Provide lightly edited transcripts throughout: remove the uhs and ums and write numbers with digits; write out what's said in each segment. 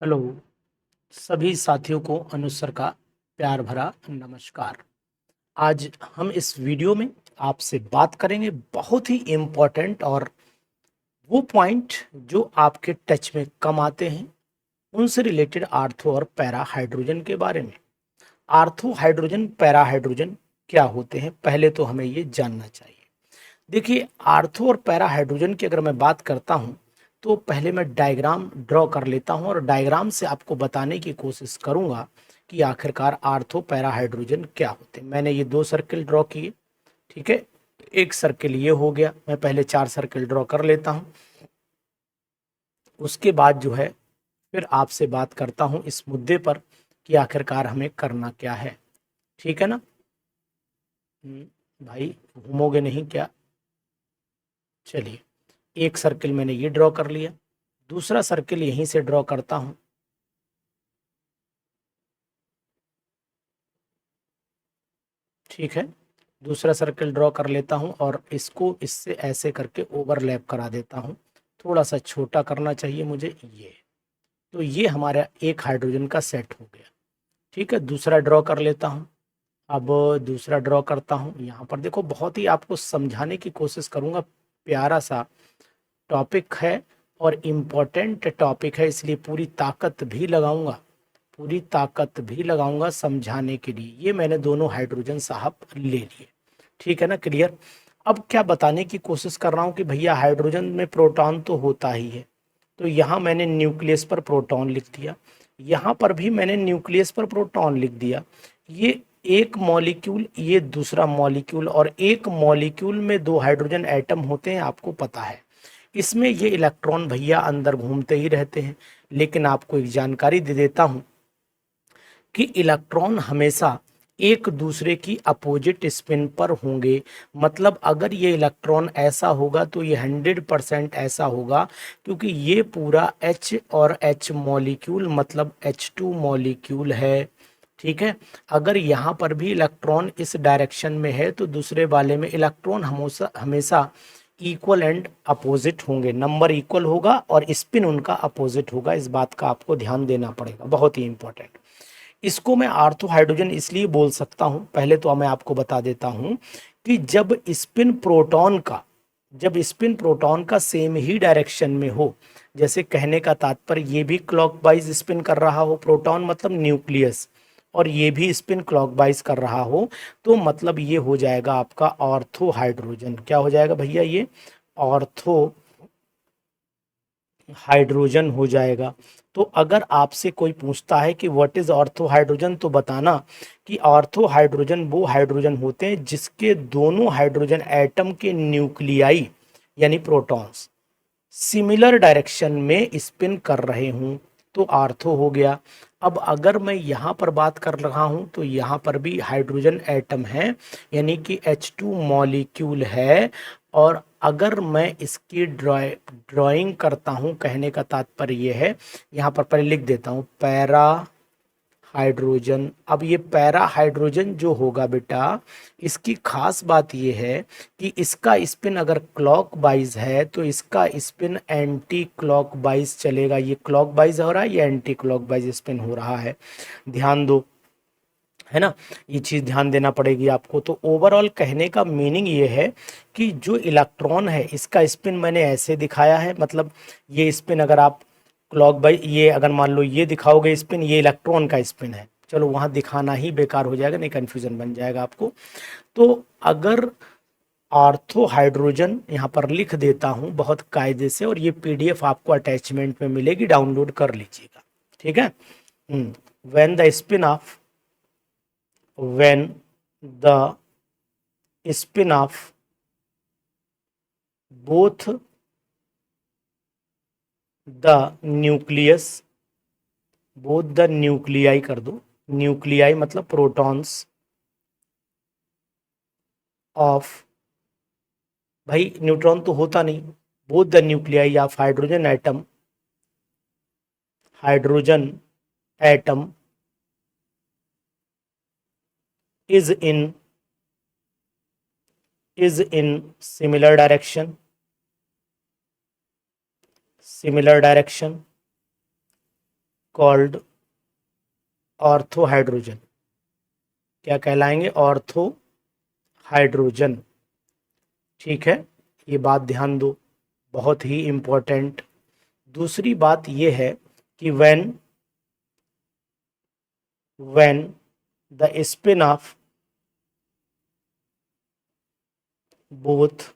Hello. सभी साथियों को अनुज का प्यार भरा नमस्कार। आज हम इस वीडियो में आपसे बात करेंगे बहुत ही इम्पोर्टेंट और वो पॉइंट जो आपके टच में कम आते हैं उनसे रिलेटेड आर्थो और पैरा हाइड्रोजन के बारे में। आर्थो हाइड्रोजन पैरा हाइड्रोजन क्या होते हैं, पहले तो हमें ये जानना चाहिए। देखिए, आर्थो और पैरा हाइड्रोजन की अगर मैं बात करता हूँ तो पहले मैं डायग्राम ड्रॉ कर लेता हूँ और डायग्राम से आपको बताने की कोशिश करूंगा कि आखिरकार आर्थो पैरा हाइड्रोजन क्या होते हैं। मैंने ये 2 सर्किल ड्रॉ किए, ठीक है। एक सर्किल ये हो गया, मैं पहले 4 सर्किल ड्रॉ कर लेता हूँ। उसके बाद जो है फिर आपसे बात करता हूँ इस मुद्दे पर कि आखिरकार हमें करना क्या है, ठीक है ना। भाई, घूमोगे नहीं क्या? चलिए, एक सर्किल मैंने ये ड्रॉ कर लिया, दूसरा सर्किल यहीं से ड्रॉ करता हूं। ठीक है, दूसरा सर्किल ड्रॉ कर लेता हूं और इसको इससे ऐसे करके ओवरलैप करा देता हूं। थोड़ा सा छोटा करना चाहिए मुझे ये। तो ये हमारा एक हाइड्रोजन का सेट हो गया। ठीक है, दूसरा ड्रॉ कर लेता हूं। अब दूसरा ड्रॉ करता हूं, यहाँ पर देखो बहुत ही आपको समझाने की कोशिश करूंगा। प्यारा सा टॉपिक है और इम्पोर्टेंट टॉपिक है, इसलिए पूरी ताकत भी लगाऊंगा समझाने के लिए। ये मैंने दोनों हाइड्रोजन साहब ले लिए, ठीक है ना, क्लियर। अब क्या बताने की कोशिश कर रहा हूँ कि भैया हाइड्रोजन में प्रोटॉन तो होता ही है, तो यहाँ मैंने न्यूक्लियस पर प्रोटॉन लिख दिया, यहाँ पर भी मैंने न्यूक्लियस पर प्रोटॉन लिख दिया। ये एक मॉलिक्यूल, ये दूसरा मॉलिक्यूल, और एक मॉलिक्यूल में 2 हाइड्रोजन एटम होते हैं, आपको पता है। इसमें ये इलेक्ट्रॉन भैया अंदर घूमते ही रहते हैं। लेकिन आपको एक जानकारी दे देता हूं कि इलेक्ट्रॉन हमेशा एक दूसरे की अपोजिट स्पिन पर होंगे। मतलब अगर ये इलेक्ट्रॉन ऐसा होगा तो ये 100% ऐसा होगा, क्योंकि ये पूरा H और H मॉलिक्यूल मतलब H2 मॉलिक्यूल है। ठीक है, अगर यहाँ पर भी इलेक्ट्रॉन इस डायरेक्शन में है तो दूसरे वाले में इलेक्ट्रॉन हमेशा हमेशा इक्वल एंड अपोजिट होंगे, नंबर इक्वल होगा और स्पिन उनका अपोजिट होगा। इस बात का आपको ध्यान देना पड़ेगा, बहुत ही इंपॉर्टेंट। इसको मैं आर्थो हाइड्रोजन इसलिए बोल सकता हूं, पहले तो मैं आपको बता देता हूं कि जब स्पिन प्रोटॉन का सेम ही डायरेक्शन में हो, जैसे कहने का तात्पर्य ये भी क्लॉकवाइज स्पिन कर रहा हो, प्रोटॉन मतलब न्यूक्लियस, और ये भी स्पिन क्लॉकवाइज कर रहा हो, तो मतलब ये हो जाएगा आपका ऑर्थो हाइड्रोजन। क्या हो जाएगा भैया? ये ऑर्थो हाइड्रोजन हो जाएगा। तो अगर आपसे कोई पूछता है कि व्हाट इज ऑर्थो हाइड्रोजन, तो बताना कि ऑर्थो हाइड्रोजन वो हाइड्रोजन होते हैं जिसके दोनों हाइड्रोजन एटम के न्यूक्लियाई यानी प्रोटॉन्स सिमिलर डायरेक्शन में स्पिन कर रहे हूं, तो आर्थो हो गया। अब अगर मैं यहाँ पर बात कर रहा हूं तो यहाँ पर भी हाइड्रोजन एटम है, यानी कि H2 मॉलिक्यूल है। और अगर मैं इसकी ड्राइंग करता हूं, कहने का तात्पर्य ये है, यहाँ पर पहले लिख देता हूं पैरा हाइड्रोजन। अब ये पैरा हाइड्रोजन जो होगा बेटा, इसकी खास बात ये है कि इसका स्पिन अगर क्लॉकवाइज है तो इसका स्पिन एंटी क्लॉकवाइज चलेगा। ये क्लॉकवाइज हो रहा है, ये एंटी क्लॉकवाइज स्पिन हो रहा है, ध्यान दो, है ना। ये चीज ध्यान देना पड़ेगी आपको। तो ओवरऑल कहने का मीनिंग ये है कि जो इलेक्ट्रॉन है इसका स्पिन मैंने ऐसे दिखाया है, मतलब ये स्पिन अगर आप क्लॉक बाई, ये अगर मान लो ये दिखाओगे स्पिन, ये इलेक्ट्रॉन का स्पिन है, चलो वहां दिखाना ही बेकार हो जाएगा, नहीं कन्फ्यूजन बन जाएगा आपको। तो अगर ऑर्थो हाइड्रोजन यहाँ पर लिख देता हूँ बहुत कायदे से, और ये पीडीएफ आपको अटैचमेंट में मिलेगी, डाउनलोड कर लीजिएगा, ठीक है। When the spin off when the spin of both the nucleus both the nuclei कर दो, न्यूक्लियाई मतलब प्रोटॉन्स ऑफ, भाई न्यूट्रॉन तो होता नहीं, both the nuclei of hydrogen atom is in similar direction called ortho hydrogen. क्या कहलाएंगे? Ortho hydrogen. ठीक है, ये बात ध्यान दो, बहुत ही इंपॉर्टेंट। दूसरी बात ये है कि when the spin of both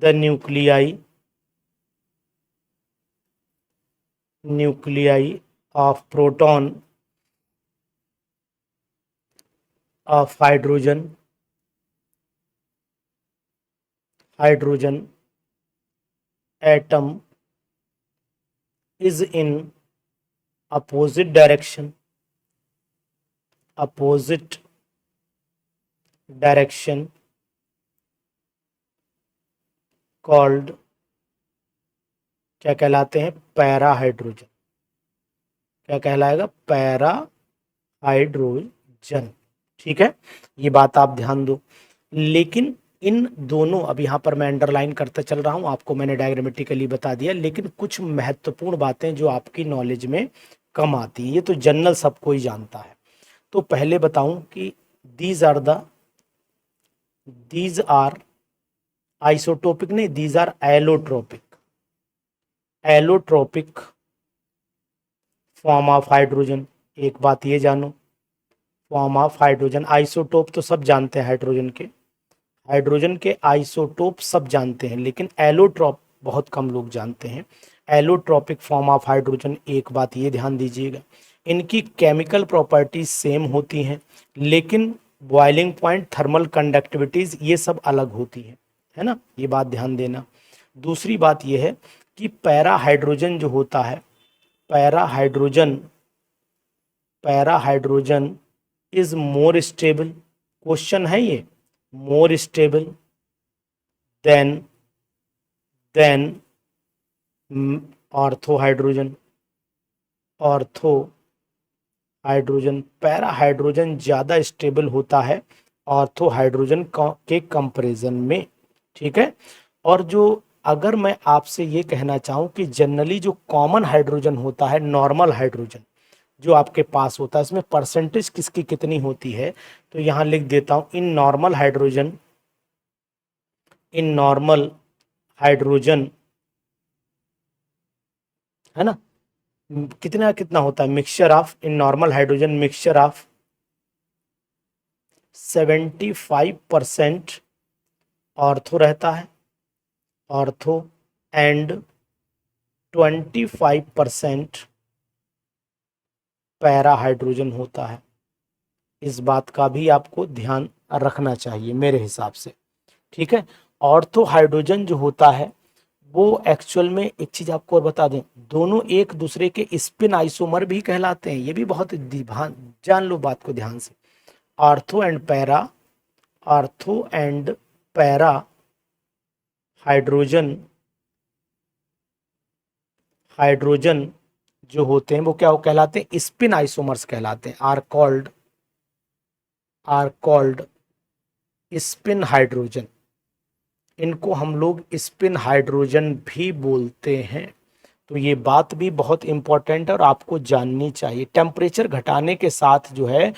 the nuclei of proton of hydrogen atom is in opposite direction called, क्या कहलाते हैं? Para hydrogen. क्या कहलाएगा? Para hydrogen. ठीक है, ये बात आप ध्यान दो। लेकिन इन दोनों, अब यहाँ पर मैं अंडरलाइन करता चल रहा हूँ, आपको मैंने डायग्रामेटिकली बता दिया, लेकिन कुछ महत्वपूर्ण बातें जो आपकी नॉलेज में कम आती है, ये तो जनरल सब कोई जानता है। तो पहले बताऊं कि दीज आर आइसोटोपिक नहीं, these are allotropic form of hydrogen. एक बात ये जानो, फॉर्म ऑफ हाइड्रोजन, आइसोटोप तो सब जानते हैं, हाइड्रोजन के आइसोटोप सब जानते हैं, लेकिन एलोट्रॉप बहुत कम लोग जानते हैं। एलोट्रॉपिक फॉर्म ऑफ हाइड्रोजन, एक बात ये ध्यान दीजिएगा, इनकी केमिकल प्रॉपर्टीज सेम होती हैं, लेकिन बॉइलिंग पॉइंट, थर्मल कंडक्टिविटीज ये सब अलग होती है ना, ये बात ध्यान देना। दूसरी बात ये है कि पैरा हाइड्रोजन जो होता है, para hydrogen is more stable, question है ये, more stable then ortho hydrogen. Para hydrogen ज़्यादा स्टेबल होता है ऑर्थो हाइड्रोजन के कंपैरिजन में। ठीक है, और जो अगर मैं आपसे ये कहना चाहूँ कि जनरली जो कॉमन हाइड्रोजन होता है, नॉर्मल हाइड्रोजन जो आपके पास होता है, इसमें परसेंटेज किसकी कितनी होती है, तो यहाँ लिख देता हूँ, इन नॉर्मल हाइड्रोजन है ना, कितना कितना होता है, mixture of, in normal hydrogen mixture of 75% ortho रहता है, ऑर्थो, एंड 25% पैरा हाइड्रोजन होता है। इस बात का भी आपको ध्यान रखना चाहिए मेरे हिसाब से। ठीक है, ऑर्थो हाइड्रोजन जो होता है वो एक्चुअल में, एक चीज आपको और बता दें, दोनों एक दूसरे के स्पिन आइसोमर भी कहलाते हैं, ये भी बहुत जान लो बात को ध्यान से। ऑर्थो एंड पैरा हाइड्रोजन जो होते हैं वो क्या कहलाते हैं? स्पिन आइसोमर्स कहलाते हैं, आर कॉल्ड स्पिन हाइड्रोजन। इनको हम लोग स्पिन हाइड्रोजन भी बोलते हैं। तो ये बात भी बहुत इंपॉर्टेंट है और आपको जाननी चाहिए। टेम्परेचर घटाने के साथ जो है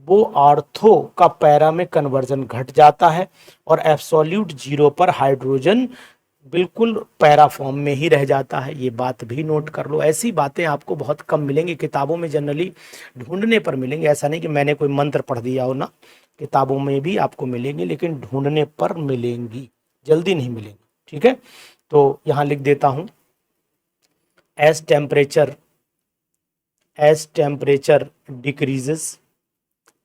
वो ऑर्थो का पैरा में कन्वर्जन घट जाता है और एब्सोल्यूट जीरो पर हाइड्रोजन बिल्कुल पैरा फॉर्म में ही रह जाता है। ये बात भी नोट कर लो। ऐसी बातें आपको बहुत कम मिलेंगी, किताबों में जनरली ढूंढने पर मिलेंगे। ऐसा नहीं कि मैंने कोई मंत्र पढ़ दिया हो ना, किताबों में भी आपको मिलेंगी, लेकिन ढूंढने पर मिलेंगी, जल्दी नहीं मिलेंगी। ठीक है, तो यहाँ लिख देता हूँ, एज टेम्परेचर डिक्रीजेस,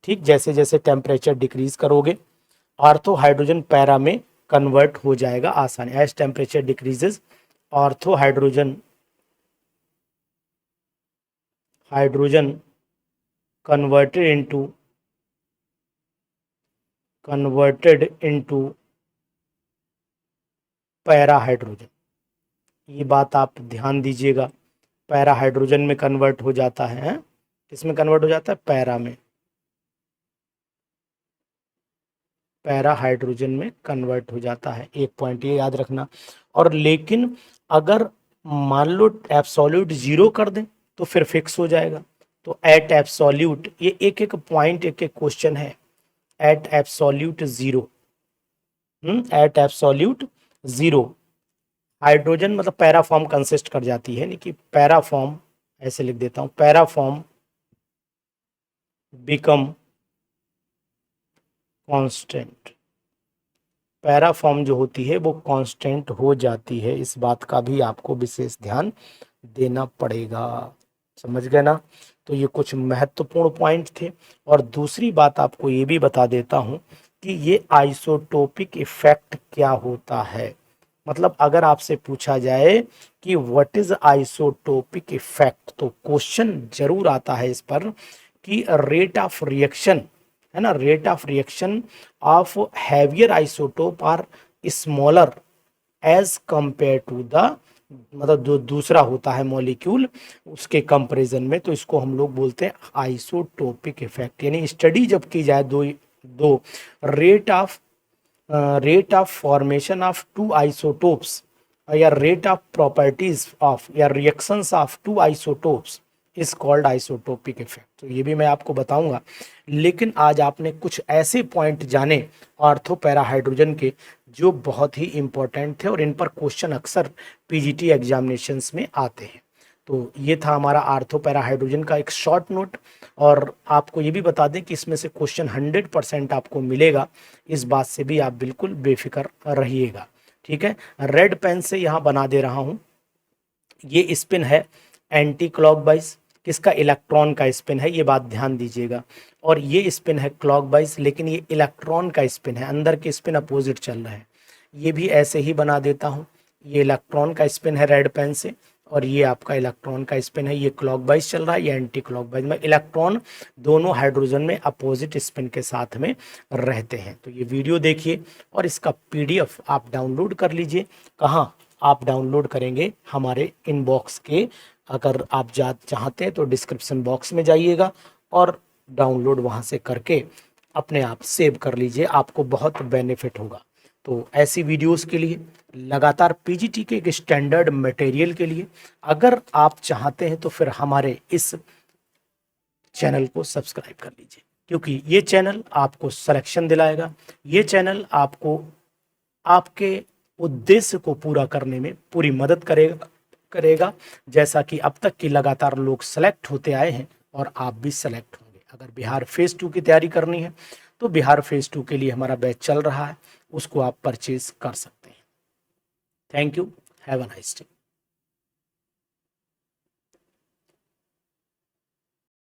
ठीक, जैसे जैसे टेम्परेचर डिक्रीज करोगे ऑर्थो हाइड्रोजन पैरा में कन्वर्ट हो जाएगा आसानी। As temperature decreases ortho hydrogen converted into para hydrogen. ये बात आप ध्यान दीजिएगा, पैरा हाइड्रोजन में कन्वर्ट हो जाता है। किसमें कन्वर्ट हो जाता है? पैरा में, पैरा हाइड्रोजन में कन्वर्ट हो जाता है। एक पॉइंट ये याद रखना। और लेकिन अगर मान लो एब्सोल्यूट जीरो कर दें तो फिर फिक्स हो जाएगा। तो एट एब्सोल्यूट, ये एक एक पॉइंट एक एक क्वेश्चन है। At absolute zero, at absolute zero hydrogen मतलब पैराफॉर्म कंसिस्ट कर जाती है, नहीं कि पैराफॉर्म, ऐसे लिख देता हूं, पैराफॉर्म बिकम कांस्टेंट। पैराफॉर्म जो होती है वो कांस्टेंट हो जाती है, इस बात का भी आपको विशेष ध्यान देना पड़ेगा। समझ गए ना? तो ये कुछ महत्वपूर्ण पॉइंट थे। और दूसरी बात आपको ये भी बता देता हूं कि ये आइसोटोपिक इफेक्ट क्या होता है। मतलब अगर आपसे पूछा जाए कि व्हाट इज आइसोटोपिक इफेक्ट, तो क्वेश्चन जरूर आता है इस पर कि रेट ऑफ रिएक्शन, है ना, rate of reaction of heavier isotope are smaller as compare to the, मतलब जो दूसरा होता है मॉलिक्यूल उसके कंपैरिजन में, तो इसको हम लोग बोलते हैं आइसोटोपिक इफेक्ट। यानी स्टडी जब की जाए दो दो rate of formation of two isotopes या रेट ऑफ प्रॉपर्टीज ऑफ या reactions of two isotopes is called isotopic effect. तो ये भी मैं आपको बताऊंगा। लेकिन आज आपने कुछ ऐसे पॉइंट जाने ऑर्थो पैरा हाइड्रोजन के जो बहुत ही इंपॉर्टेंट थे और इन पर क्वेश्चन अक्सर पीजीटी एग्जामिनेशंस में आते हैं। तो ये था हमारा आर्थो पैरा हाइड्रोजन का एक शॉर्ट नोट। और आपको ये भी बता दें कि इसमें से क्वेश्चन 100% आपको मिलेगा, इस बात से भी आप बिल्कुल बेफिक्र रहिएगा। ठीक है, रेड पेन से यहाँ बना दे रहा हूँ। ये स्पिन है एंटी क्लॉकवाइज, किसका? इलेक्ट्रॉन का स्पिन है, ये बात ध्यान दीजिएगा। और ये स्पिन है क्लॉकवाइज, लेकिन ये इलेक्ट्रॉन का स्पिन है, अंदर के स्पिन अपोजिट चल रहे हैं। ये भी ऐसे ही बना देता हूँ। ये इलेक्ट्रॉन का स्पिन है रेड पेन से, और ये आपका इलेक्ट्रॉन का स्पिन है, ये क्लॉकवाइज चल रहा है, ये एंटी क्लॉकवाइज में। इलेक्ट्रॉन दोनों हाइड्रोजन में अपोजिट स्पिन के साथ में रहते हैं। तो ये वीडियो देखिए और इसका पीडीएफ आप डाउनलोड कर लीजिए। कहाँ आप डाउनलोड करेंगे? हमारे इनबॉक्स के, अगर आप चाहते हैं तो डिस्क्रिप्शन बॉक्स में जाइएगा और डाउनलोड वहाँ से करके अपने आप सेव कर लीजिए, आपको बहुत बेनिफिट होगा। तो ऐसी वीडियोस के लिए, लगातार पीजीटी के एक स्टैंडर्ड मटेरियल के लिए अगर आप चाहते हैं तो फिर हमारे इस चैनल को सब्सक्राइब कर लीजिए, क्योंकि ये चैनल आपको सिलेक्शन दिलाएगा, ये चैनल आपको आपके उद्देश्य को पूरा करने में पूरी मदद करेगा जैसा कि अब तक की लगातार लोग सेलेक्ट होते आए हैं और आप भी सेलेक्ट होंगे। अगर बिहार फेज 2 की तैयारी करनी है तो बिहार फेज 2 के लिए हमारा बैच चल रहा है, उसको आप परचेज कर सकते हैं। Thank you, have a nice day.